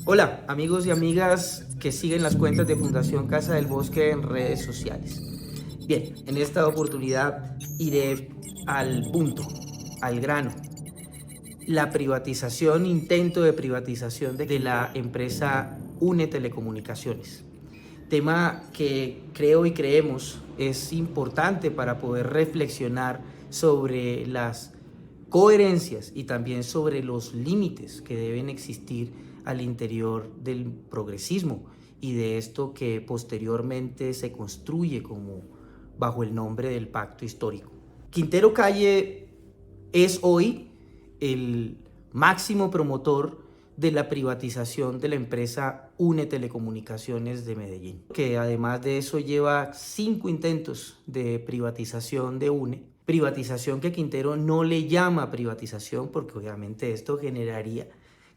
Hola, amigos y amigas que siguen las cuentas de Fundación Casa del Bosque en redes sociales. Bien, en esta oportunidad iré al punto, al grano. La privatización, intento de privatización de la empresa UNE Telecomunicaciones. Tema que creo y creemos es importante para poder reflexionar sobre las coherencias y también sobre los límites que deben existir al interior del progresismo y de esto que posteriormente se construye como bajo el nombre del pacto histórico. Quintero Calle es hoy el máximo promotor de la privatización de la empresa UNE Telecomunicaciones de Medellín, que además de eso lleva 5 intentos de privatización de UNE, privatización que Quintero no le llama privatización porque obviamente esto generaría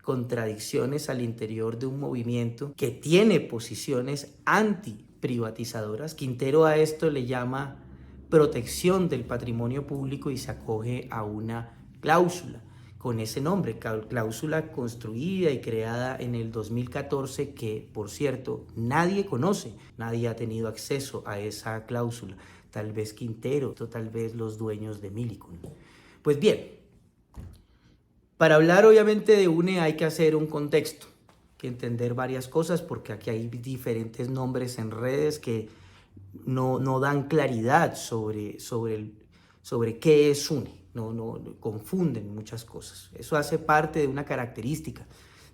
contradicciones al interior de un movimiento que tiene posiciones anti-privatizadoras. Quintero a esto le llama protección del patrimonio público y se acoge a una cláusula con ese nombre, cláusula construida y creada en el 2014 que, por cierto, nadie conoce, nadie ha tenido acceso a esa cláusula, tal vez Quintero, tal vez los dueños de Millicom. Pues bien, para hablar obviamente de UNE hay que hacer un contexto, que entender varias cosas porque aquí hay diferentes nombres en redes que no dan claridad sobre qué es UNE, no confunden muchas cosas. Eso hace parte de una característica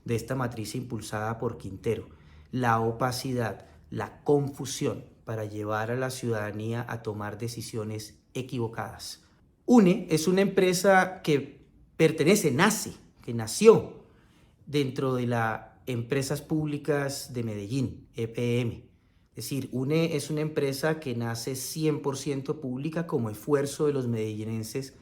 de esta matriz impulsada por Quintero, la opacidad, la confusión para llevar a la ciudadanía a tomar decisiones equivocadas. UNE es una empresa que que nació dentro de las empresas públicas de Medellín, EPM. Es decir, UNE es una empresa que nace 100% pública como esfuerzo de los medellinenses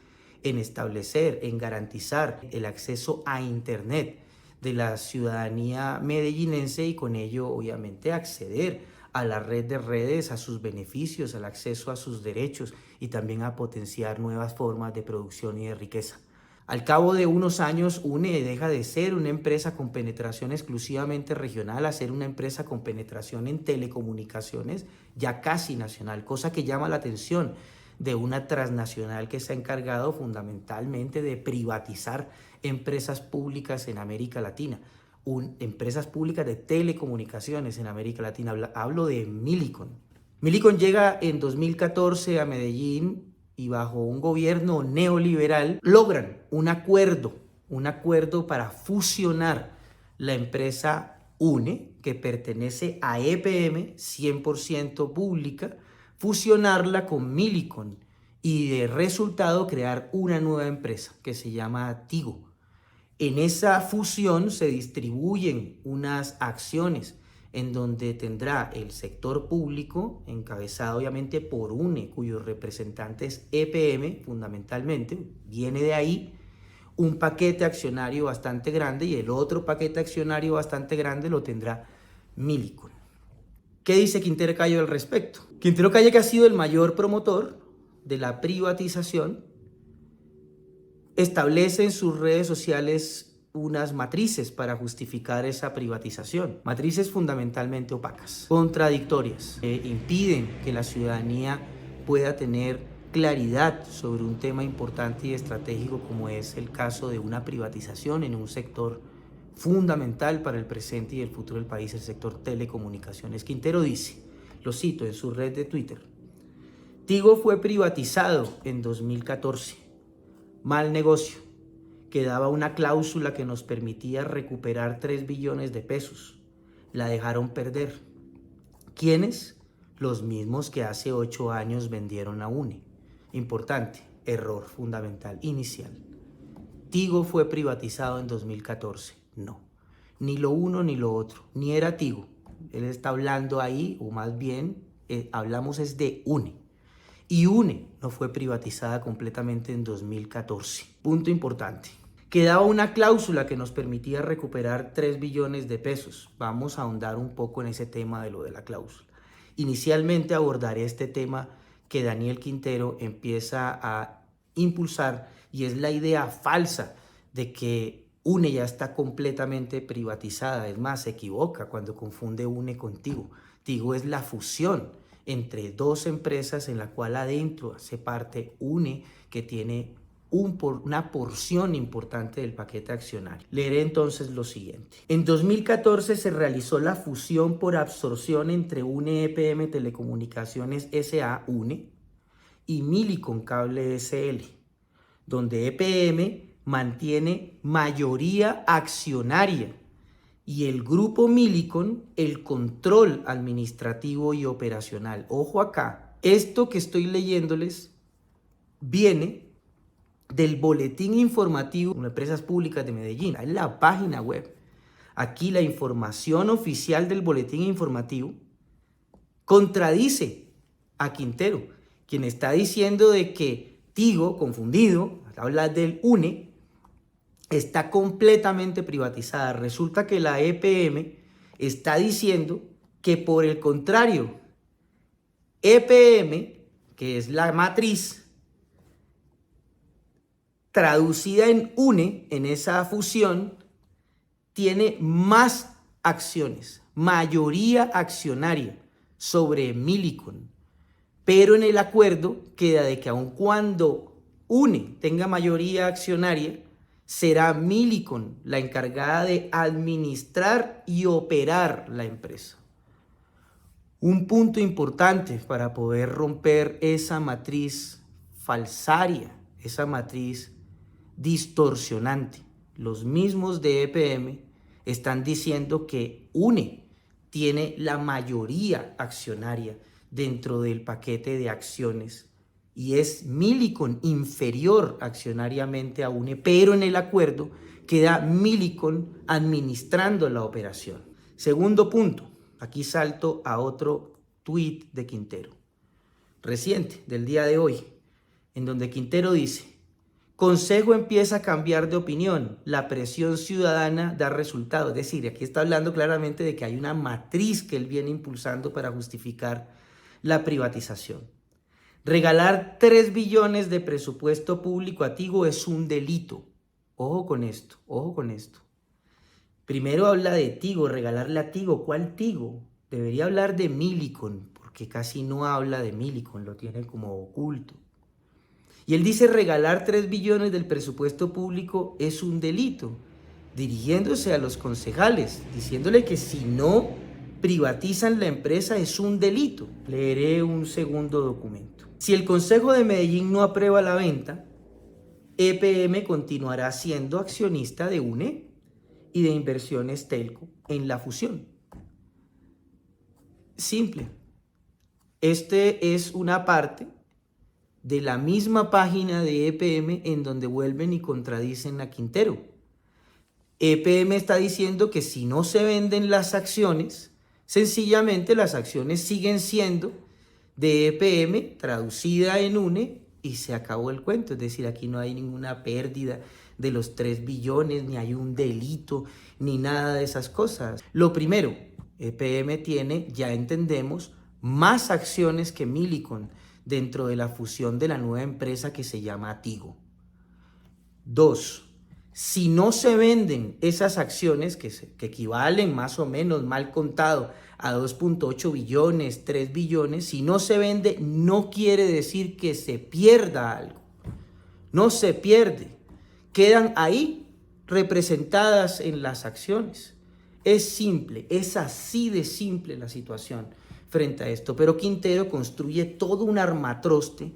en establecer, en garantizar el acceso a Internet de la ciudadanía medellinense y con ello obviamente acceder a la red de redes, a sus beneficios, al acceso a sus derechos y también a potenciar nuevas formas de producción y de riqueza. Al cabo de unos años, UNE deja de ser una empresa con penetración exclusivamente regional a ser una empresa con penetración en telecomunicaciones ya casi nacional, cosa que llama la atención de una transnacional que se ha encargado fundamentalmente de privatizar empresas públicas en América Latina, empresas públicas de telecomunicaciones en América Latina. Hablo de Millicom. Millicom llega en 2014 a Medellín y bajo un gobierno neoliberal logran un acuerdo para fusionar la empresa UNE, que pertenece a EPM, 100% pública, fusionarla con Millicom y de resultado crear una nueva empresa que se llama Tigo. En esa fusión se distribuyen unas acciones en donde tendrá el sector público, encabezado obviamente por UNE, cuyos representantes EPM fundamentalmente, viene de ahí un paquete accionario bastante grande y el otro paquete accionario bastante grande lo tendrá Millicom. ¿Qué dice Quintero Calle al respecto? Quintero Calle, que ha sido el mayor promotor de la privatización, establece en sus redes sociales unas matrices para justificar esa privatización. Matrices fundamentalmente opacas, contradictorias, que impiden que la ciudadanía pueda tener claridad sobre un tema importante y estratégico como es el caso de una privatización en un sector fundamental para el presente y el futuro del país, el sector telecomunicaciones. Quintero dice, lo cito en su red de Twitter: Tigo fue privatizado en 2014. Mal negocio, que daba una cláusula que nos permitía recuperar 3 billones de pesos. La dejaron perder. ¿Quiénes? Los mismos que hace 8 años vendieron a UNE. Importante, error fundamental inicial. Tigo fue privatizado en 2014. No, ni lo uno ni lo otro, ni era Tigo. Él está hablando ahí, o más bien, hablamos es de UNE. Y UNE no fue privatizada completamente en 2014. Punto importante. Quedaba una cláusula que nos permitía recuperar 3 billones de pesos. Vamos a ahondar un poco en ese tema de lo de la cláusula. Inicialmente abordaré este tema que Daniel Quintero empieza a impulsar y es la idea falsa de que UNE ya está completamente privatizada. Es más, se equivoca cuando confunde UNE con Tigo. Tigo es la fusión entre dos empresas en la cual adentro hace parte UNE, que tiene una porción importante del paquete accionario. Leeré entonces lo siguiente. En 2014 se realizó la fusión por absorción entre UNE EPM Telecomunicaciones S.A. UNE y Millicom Cable S.L., donde EPM mantiene mayoría accionaria y el grupo Millicom el control administrativo y operacional. Ojo acá, esto que estoy leyéndoles viene del boletín informativo de Empresas Públicas de Medellín, es la página web. Aquí la información oficial del boletín informativo contradice a Quintero, quien está diciendo de que Tigo, confundido, habla del UNE, está completamente privatizada. Resulta que la EPM está diciendo que, por el contrario, EPM, que es la matriz traducida en UNE, en esa fusión, tiene más acciones, mayoría accionaria sobre Millicom. Pero en el acuerdo queda de que aun cuando UNE tenga mayoría accionaria, será Millicom la encargada de administrar y operar la empresa. Un punto importante para poder romper esa matriz falsaria, esa matriz distorsionante. Los mismos de EPM están diciendo que UNE tiene la mayoría accionaria dentro del paquete de acciones y es Millicom inferior accionariamente a UNE, pero en el acuerdo queda Millicom administrando la operación. Segundo punto, aquí salto a otro tuit de Quintero, reciente, del día de hoy, en donde Quintero dice: Consejo empieza a cambiar de opinión, la presión ciudadana da resultados. Es decir, aquí está hablando claramente de que hay una matriz que él viene impulsando para justificar la privatización. Regalar 3 billones de presupuesto público a Tigo es un delito. Ojo con esto, ojo con esto. Primero habla de Tigo, regalarle a Tigo. ¿Cuál Tigo? Debería hablar de Millicom, porque casi no habla de Millicom, lo tiene como oculto. Y él dice regalar 3 billones del presupuesto público es un delito, dirigiéndose a los concejales, diciéndole que si no privatizan la empresa es un delito. Leeré un segundo documento. Si el Consejo de Medellín no aprueba la venta, EPM continuará siendo accionista de UNE y de Inversiones Telco en la fusión. Simple. Este es una parte de la misma página de EPM en donde vuelven y contradicen a Quintero. EPM está diciendo que si no se venden las acciones, sencillamente las acciones siguen siendo de EPM traducida en UNE y se acabó el cuento. Es decir, aquí no hay ninguna pérdida de los 3 billones, ni hay un delito, ni nada de esas cosas. Lo primero, EPM tiene, ya entendemos, más acciones que Millicom dentro de la fusión de la nueva empresa que se llama Tigo. 2. Si no se venden esas acciones que equivalen más o menos, mal contado, a 2.8 billones, 3 billones, si no se vende, no quiere decir que se pierda algo. No se pierde. Quedan ahí representadas en las acciones. Es simple, es así de simple la situación frente a esto. Pero Quintero construye todo un armatroste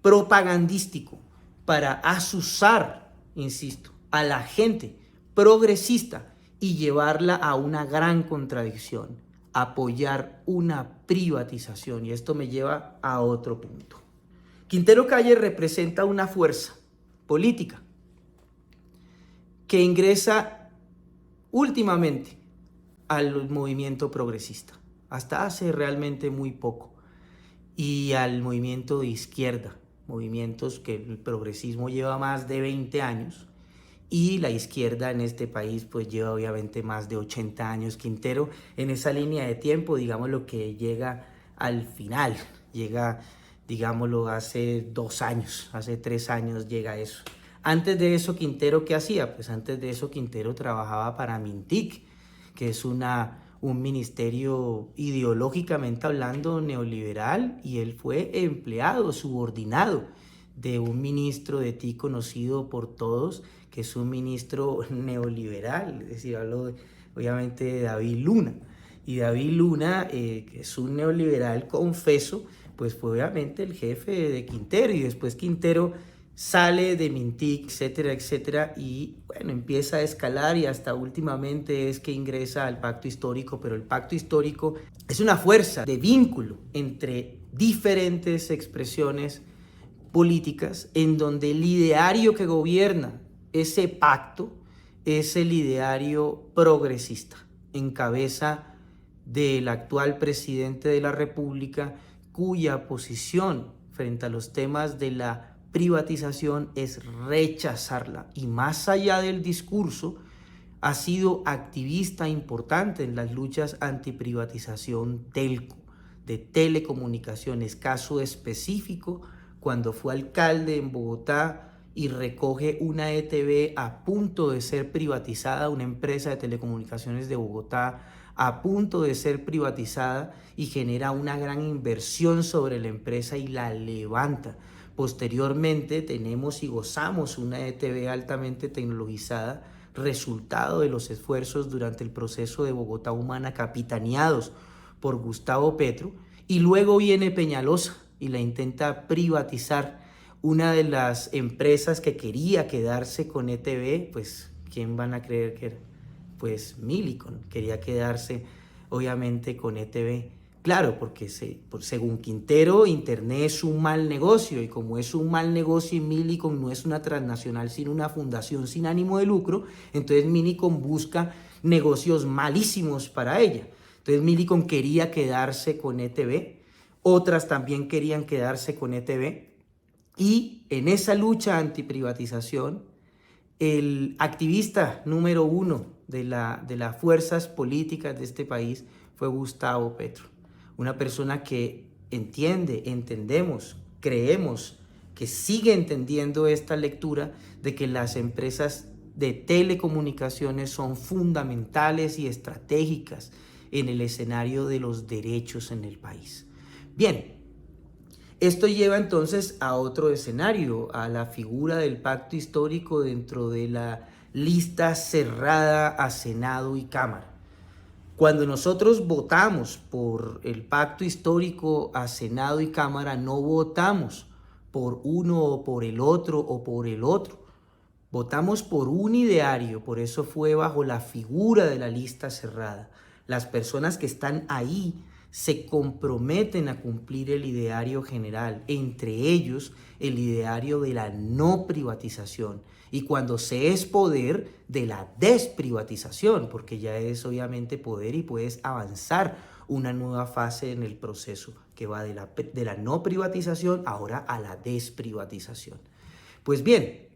propagandístico para azuzar, insisto, a la gente progresista y llevarla a una gran contradicción, apoyar una privatización. Y esto me lleva a otro punto. Quintero Calle representa una fuerza política que ingresa últimamente al movimiento progresista, hasta hace realmente muy poco, y al movimiento de izquierda, movimientos que el progresismo lleva más de 20 años y la izquierda en este país pues lleva obviamente más de 80 años. Quintero en esa línea de tiempo, digamos lo que llega al final, llega, digámoslo, hace 2 años, hace 3 años llega eso, Antes de eso, Quintero, ¿qué hacía? Pues antes de eso, Quintero trabajaba para Mintic, que es un ministerio ideológicamente hablando neoliberal, y él fue empleado, subordinado de un ministro de ti conocido por todos, que es un ministro neoliberal, es decir, obviamente de David Luna. Y David Luna, que es un neoliberal confeso, pues fue obviamente el jefe de Quintero, y después Quintero sale de Mintic, etcétera, etcétera, y bueno, empieza a escalar y hasta últimamente es que ingresa al pacto histórico, pero el pacto histórico es una fuerza de vínculo entre diferentes expresiones políticas en donde el ideario que gobierna ese pacto es el ideario progresista, en cabeza del actual presidente de la República, cuya posición frente a los temas de la privatización es rechazarla. Y más allá del discurso, ha sido activista importante en las luchas antiprivatización telco, de telecomunicaciones, caso específico cuando fue alcalde en Bogotá y recoge una ETV a punto de ser privatizada, una empresa de telecomunicaciones de Bogotá a punto de ser privatizada, y genera una gran inversión sobre la empresa y la levanta. Posteriormente tenemos y gozamos una ETV altamente tecnologizada, resultado de los esfuerzos durante el proceso de Bogotá Humana capitaneados por Gustavo Petro, y luego viene Peñalosa y la intenta privatizar. Una de las empresas que quería quedarse con ETV, pues ¿quién van a creer que era? Pues Millicom quería quedarse obviamente con ETV. Claro, porque según Quintero, Internet es un mal negocio, y como es un mal negocio y Millicom no es una transnacional sino una fundación sin ánimo de lucro, entonces Millicom busca negocios malísimos para ella. Entonces Millicom quería quedarse con ETV, otras también querían quedarse con ETV, y en esa lucha antiprivatización, el activista número uno de las fuerzas políticas de este país fue Gustavo Petro, una persona que entendemos, creemos, que sigue entendiendo esta lectura de que las empresas de telecomunicaciones son fundamentales y estratégicas en el escenario de los derechos en el país. Bien, esto lleva entonces a otro escenario, a la figura del pacto histórico dentro de la lista cerrada a Senado y Cámara. Cuando nosotros votamos por el pacto histórico a Senado y Cámara, no votamos por uno o por el otro o por el otro. Votamos por un ideario, por eso fue bajo la figura de la lista cerrada. Las personas que están ahí se comprometen a cumplir el ideario general, entre ellos el ideario de la no privatización, y cuando se es poder, de la desprivatización, porque ya es obviamente poder y puedes avanzar una nueva fase en el proceso que va de la no privatización ahora a la desprivatización. Pues bien,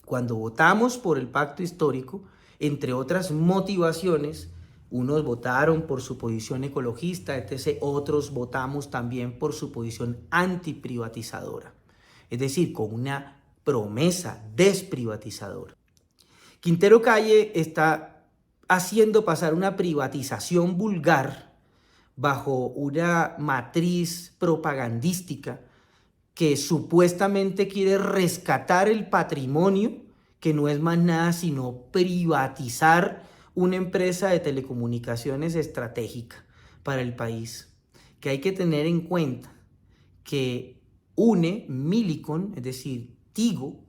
cuando votamos por el pacto histórico, entre otras motivaciones, unos votaron por su posición ecologista, etc. Otros votamos también por su posición antiprivatizadora, es decir, con una promesa desprivatizadora. Quintero Calle está haciendo pasar una privatización vulgar bajo una matriz propagandística que supuestamente quiere rescatar el patrimonio, que no es más nada sino privatizar una empresa de telecomunicaciones estratégica para el país. Que hay que tener en cuenta que Millicom, es decir, Tigo,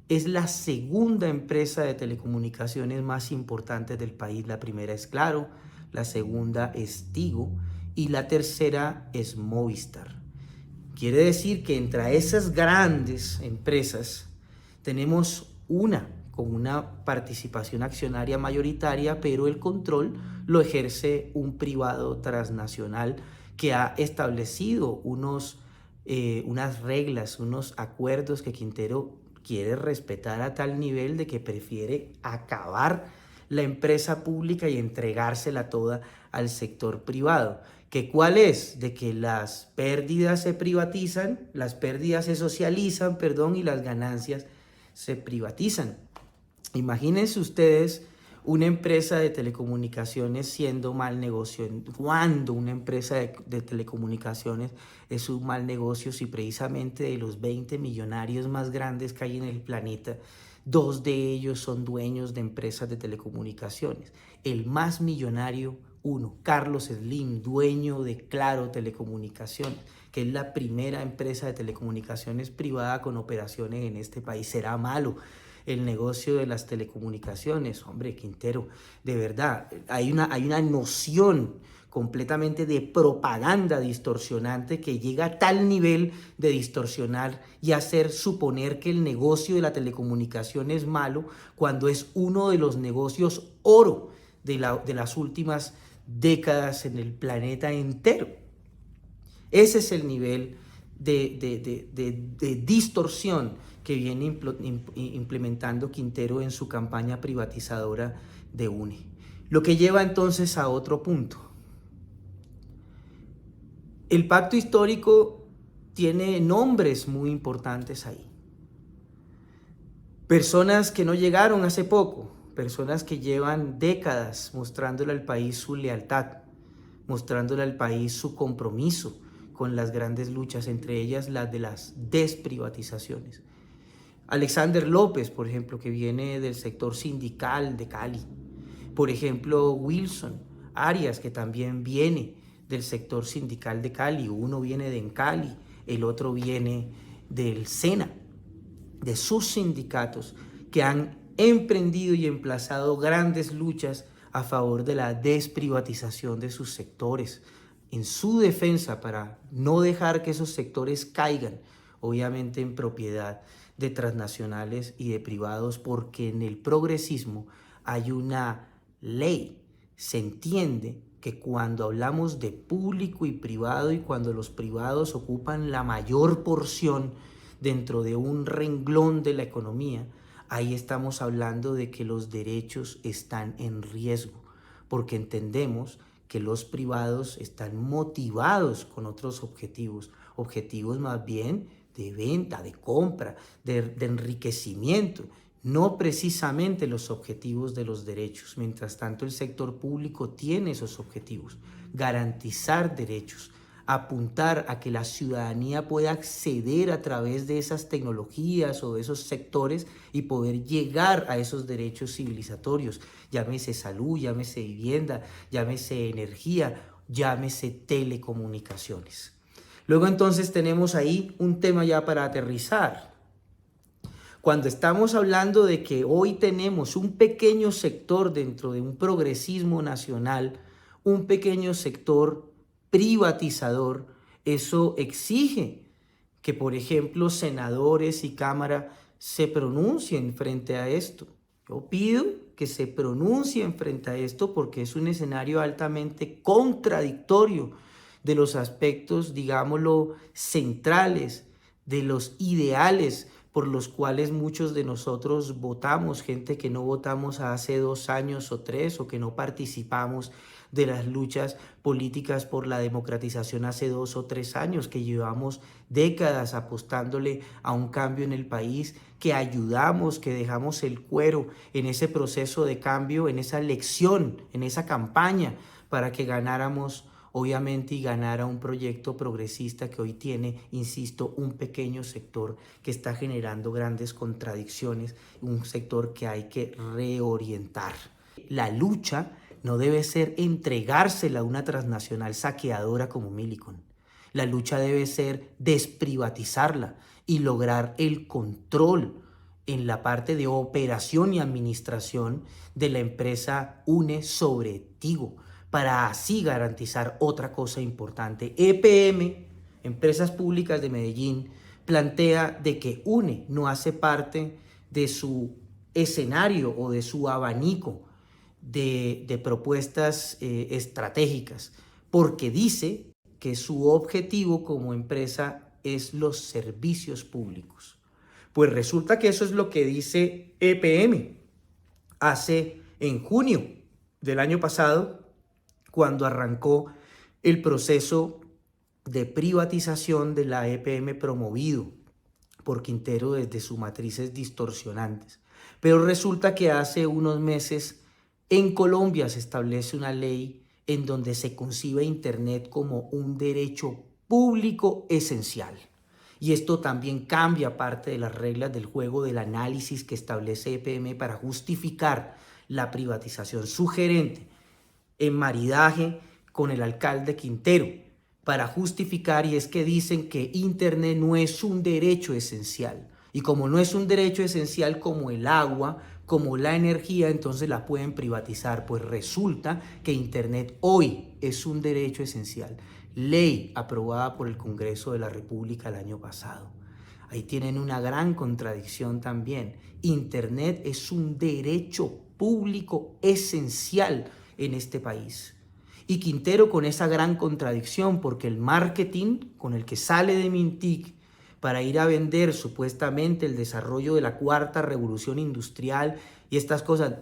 es la segunda empresa de telecomunicaciones más importante del país. La primera es Claro, la segunda es Tigo y la tercera es Movistar. Quiere decir que entre esas grandes empresas tenemos una con una participación accionaria mayoritaria, pero el control lo ejerce un privado transnacional que ha establecido unas reglas, unos acuerdos que Quintero quiere respetar a tal nivel de que prefiere acabar la empresa pública y entregársela toda al sector privado. ¿Que cuál es? De que las pérdidas se privatizan, las pérdidas se socializan, y las ganancias se privatizan. Imagínense ustedes una empresa de telecomunicaciones siendo mal negocio. Cuando una empresa de telecomunicaciones es un mal negocio, si precisamente de los 20 millonarios más grandes que hay en el planeta, 2 de ellos son dueños de empresas de telecomunicaciones. El más millonario, uno, Carlos Slim, dueño de Claro Telecomunicaciones, que es la primera empresa de telecomunicaciones privada con operaciones en este país. ¿Será malo el negocio de las telecomunicaciones? Hombre, Quintero, de verdad, hay una noción completamente de propaganda distorsionante que llega a tal nivel de distorsionar y hacer suponer que el negocio de la telecomunicación es malo cuando es uno de los negocios oro de las últimas décadas en el planeta entero. Ese es el nivel de distorsión que viene implementando Quintero en su campaña privatizadora de UNE. Lo que lleva entonces a otro punto. El pacto histórico tiene nombres muy importantes ahí. Personas que no llegaron hace poco, personas que llevan décadas mostrándole al país su lealtad, mostrándole al país su compromiso con las grandes luchas, entre ellas las de las desprivatizaciones. Alexander López, por ejemplo, que viene del sector sindical de Cali. Por ejemplo, Wilson Arias, que también viene del sector sindical de Cali. Uno viene de Encali, el otro viene del SENA, de sus sindicatos que han emprendido y emplazado grandes luchas a favor de la desprivatización de sus sectores, en su defensa para no dejar que esos sectores caigan, obviamente en propiedad de transnacionales y de privados, porque en el progresismo hay una ley. Se entiende que cuando hablamos de público y privado y cuando los privados ocupan la mayor porción dentro de un renglón de la economía, ahí estamos hablando de que los derechos están en riesgo, porque entendemos que los privados están motivados con otros objetivos, objetivos más bien de venta, de compra, de enriquecimiento, no precisamente los objetivos de los derechos. Mientras tanto, el sector público tiene esos objetivos: garantizar derechos, apuntar a que la ciudadanía pueda acceder a través de esas tecnologías o de esos sectores y poder llegar a esos derechos civilizatorios, llámese salud, llámese vivienda, llámese energía, llámese telecomunicaciones. Luego entonces tenemos ahí un tema ya para aterrizar. Cuando estamos hablando de que hoy tenemos un pequeño sector dentro de un progresismo nacional, un pequeño sector privatizador, eso exige que, por ejemplo, senadores y Cámara se pronuncien frente a esto. Yo pido que se pronuncien frente a esto porque es un escenario altamente contradictorio de los aspectos, digámoslo, centrales, de los ideales por los cuales muchos de nosotros votamos, gente que no votamos hace 2 años o 3, o que no participamos de las luchas políticas por la democratización hace 2 o 3 años, que llevamos décadas apostándole a un cambio en el país, que ayudamos, que dejamos el cuero en ese proceso de cambio, en esa elección, en esa campaña para que ganáramos, obviamente, y ganara un proyecto progresista que hoy tiene, insisto, un pequeño sector que está generando grandes contradicciones, un sector que hay que reorientar. La lucha no debe ser entregársela a una transnacional saqueadora como Millicom. La lucha debe ser desprivatizarla y lograr el control en la parte de operación y administración de la empresa UNE sobre Tigo, para así garantizar otra cosa importante. EPM, Empresas Públicas de Medellín, plantea de que UNE no hace parte de su escenario o de su abanico de propuestas estratégicas, porque dice que su objetivo como empresa es los servicios públicos. Pues resulta que eso es lo que dice EPM hace en junio del año pasado, cuando arrancó el proceso de privatización de la EPM promovido por Quintero desde sus matrices distorsionantes. Pero resulta que hace unos meses en Colombia se establece una ley en donde se concibe Internet como un derecho público esencial. Y esto también cambia parte de las reglas del juego del análisis que establece EPM para justificar la privatización sugerente en maridaje con el alcalde Quintero para justificar, y es que dicen que Internet no es un derecho esencial. Y como no es un derecho esencial como el agua, como la energía, entonces la pueden privatizar. Pues resulta que Internet hoy es un derecho esencial. Ley aprobada por el Congreso de la República el año pasado. Ahí tienen una gran contradicción también. Internet es un derecho público esencial en este país. Y Quintero con esa gran contradicción, porque el marketing con el que sale de Mintic para ir a vender supuestamente el desarrollo de la cuarta revolución industrial y estas cosas,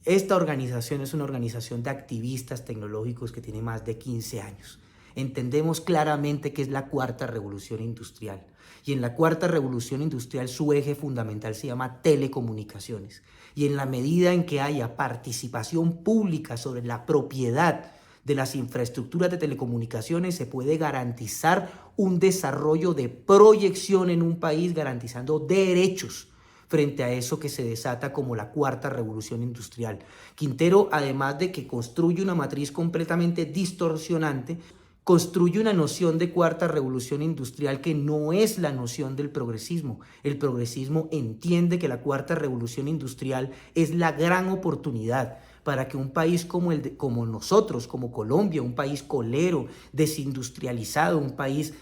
esta organización es una organización de activistas tecnológicos que tiene más de 15 años. Entendemos claramente que es la cuarta revolución industrial. Y en la cuarta revolución industrial su eje fundamental se llama telecomunicaciones. Y en la medida en que haya participación pública sobre la propiedad de las infraestructuras de telecomunicaciones, se puede garantizar un desarrollo de proyección en un país, garantizando derechos frente a eso que se desata como la cuarta revolución industrial. Quintero, además de que construye una matriz completamente distorsionante, construye una noción de cuarta revolución industrial que no es la noción del progresismo. El progresismo entiende que la cuarta revolución industrial es la gran oportunidad para que un país como nosotros, como Colombia, un país colero, desindustrializado, un país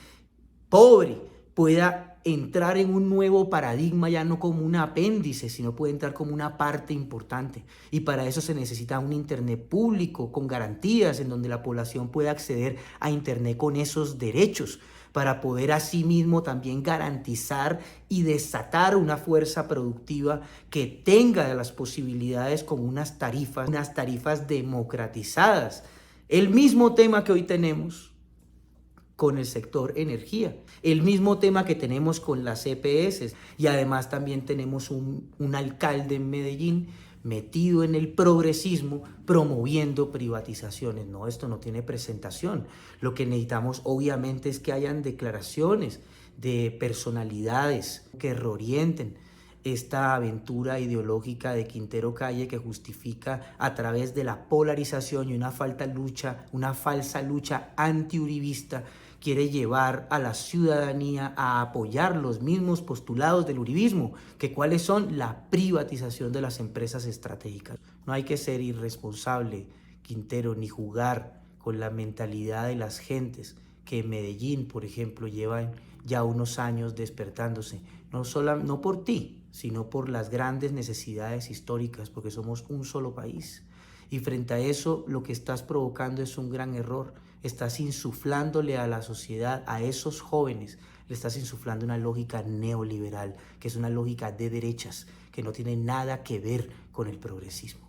pobre, pueda entrar en un nuevo paradigma, ya no como un apéndice, sino puede entrar como una parte importante. Y para eso se necesita un Internet público con garantías en donde la población pueda acceder a Internet con esos derechos, para poder asimismo también garantizar y desatar una fuerza productiva que tenga las posibilidades con unas tarifas democratizadas. El mismo tema que hoy tenemos con el sector energía, el mismo tema que tenemos con las EPS, y además también tenemos un alcalde en Medellín metido en el progresismo promoviendo privatizaciones. No, esto no tiene presentación. Lo que necesitamos obviamente es que hayan declaraciones de personalidades que reorienten esta aventura ideológica de Quintero Calle, que justifica a través de la polarización y una falsa lucha antiuribista, quiere llevar a la ciudadanía a apoyar los mismos postulados del uribismo, que cuáles son la privatización de las empresas estratégicas. No hay que ser irresponsable, Quintero, ni jugar con la mentalidad de las gentes que en Medellín, por ejemplo, llevan ya unos años despertándose, no por ti, sino por las grandes necesidades históricas, porque somos un solo país. Y frente a eso, lo que estás provocando es un gran error. Estás insuflándole a la sociedad, a esos jóvenes, le estás insuflando una lógica neoliberal, que es una lógica de derechas, que no tiene nada que ver con el progresismo.